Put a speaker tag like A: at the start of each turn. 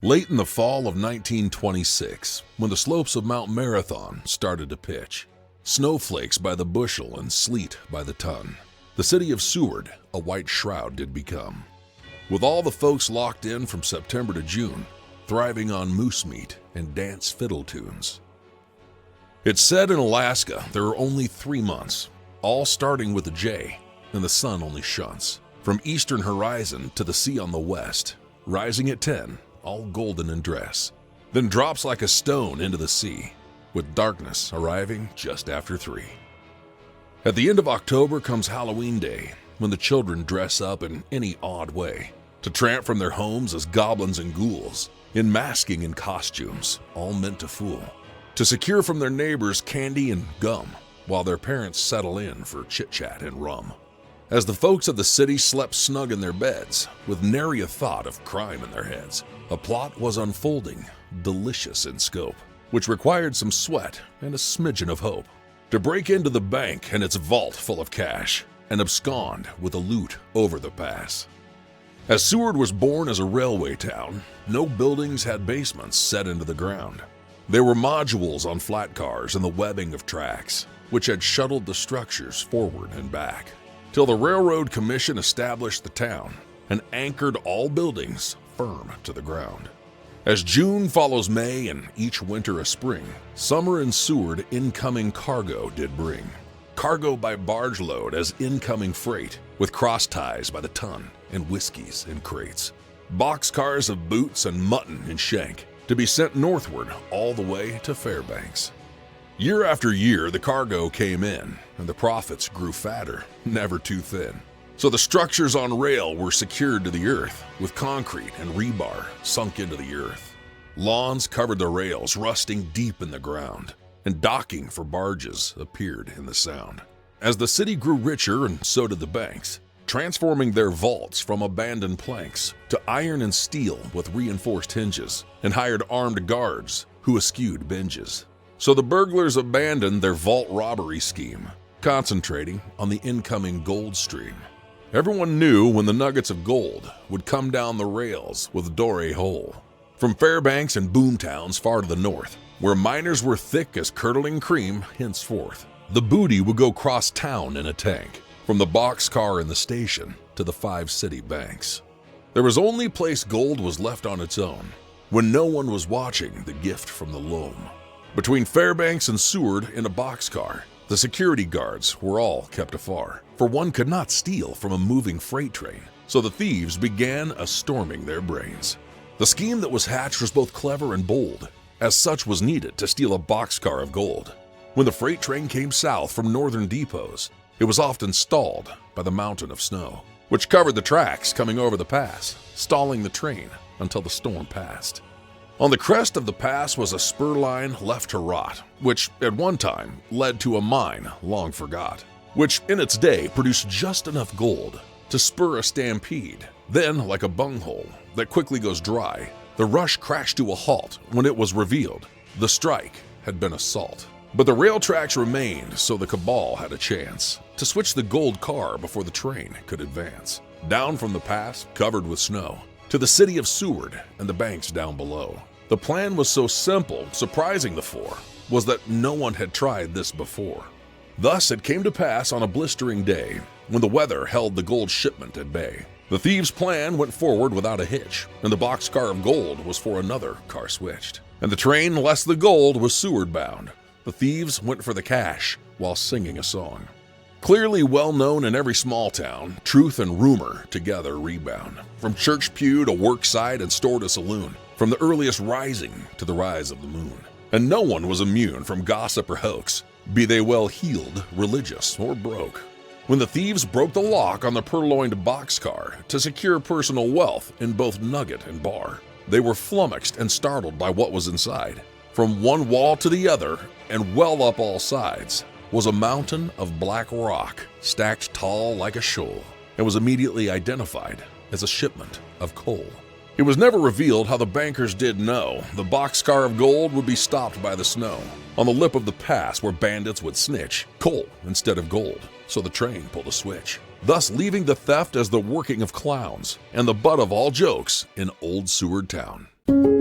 A: Late in the fall of 1926, when the slopes of Mount Marathon started to pitch, snowflakes by the bushel and sleet by the ton, the city of Seward a white shroud did become. With all the folks locked in from September to June, thriving on moose meat and dance fiddle tunes. It's said in Alaska there are only 3 months, all starting with a J, and the sun only shunts. From eastern horizon to the sea on the west, rising at 10, all golden in dress, then drops like a stone into the sea, with darkness arriving just after 3. At the end of October comes Halloween Day, when the children dress up in any odd way, to tramp from their homes as goblins and ghouls, in masking and costumes, all meant to fool, to secure from their neighbors candy and gum, while their parents settle in for chit-chat and rum. As the folks of the city slept snug in their beds, with nary a thought of crime in their heads, a plot was unfolding, delicious in scope, which required some sweat and a smidgen of hope, to break into the bank and its vault full of cash, and abscond with the loot over the pass. As Seward was born as a railway town, no buildings had basements set into the ground. There were modules on flat cars and the webbing of tracks, which had shuttled the structures forward and back, till the Railroad Commission established the town and anchored all buildings firm to the ground. As June follows May and each winter a spring, summer in Seward incoming cargo did bring. Cargo by barge load as incoming freight, with cross ties by the ton and whiskeys in crates. Boxcars of boots and mutton in shank, to be sent northward all the way to Fairbanks. Year after year, the cargo came in, and the profits grew fatter, never too thin. So the structures on rail were secured to the earth, with concrete and rebar sunk into the earth. Lawns covered the rails, rusting deep in the ground, and docking for barges appeared in the sound. As the city grew richer, and so did the banks, transforming their vaults from abandoned planks to iron and steel with reinforced hinges, and hired armed guards who eschewed binges. So the burglars abandoned their vault robbery scheme, concentrating on the incoming gold stream. Everyone knew when the nuggets of gold would come down the rails with Doré Hole. From Fairbanks and boomtowns far to the north, where miners were thick as curdling cream henceforth, the booty would go cross town in a tank, from the boxcar in the station to the 5 city banks. There was only place gold was left on its own, when no one was watching the gift from the loam. Between Fairbanks and Seward in a boxcar, the security guards were all kept afar, for one could not steal from a moving freight train, so the thieves began a storming their brains. The scheme that was hatched was both clever and bold, as such was needed to steal a boxcar of gold. When the freight train came south from northern depots, it was often stalled by the mountain of snow, which covered the tracks coming over the pass, stalling the train until the storm passed. On the crest of the pass was a spur line left to rot, which at one time led to a mine long forgot, which in its day produced just enough gold to spur a stampede. Then, like a bunghole that quickly goes dry, the rush crashed to a halt when it was revealed the strike had been assault. But the rail tracks remained, so the cabal had a chance to switch the gold car before the train could advance. Down from the pass, covered with snow, to the city of Seward and the banks down below. The plan was so simple, surprising the four, was that no one had tried this before. Thus it came to pass on a blistering day, when the weather held the gold shipment at bay. The thieves' plan went forward without a hitch, and the boxcar of gold was for another car switched. And the train, less the gold, was Seward bound. The thieves went for the cash while singing a song. Clearly well known in every small town, truth and rumor together rebound. From church pew to worksite and store to saloon, from the earliest rising to the rise of the moon. And no one was immune from gossip or hoax, be they well-heeled, religious, or broke. When the thieves broke the lock on the purloined boxcar to secure personal wealth in both nugget and bar, they were flummoxed and startled by what was inside. From one wall to the other, and well up all sides, was a mountain of black rock stacked tall like a shoal, and was immediately identified as a shipment of coal. It was never revealed how the bankers did know the boxcar of gold would be stopped by the snow on the lip of the pass where bandits would snitch coal instead of gold, so the train pulled a switch, thus leaving the theft as the working of clowns and the butt of all jokes in Old Seward Town. Washington.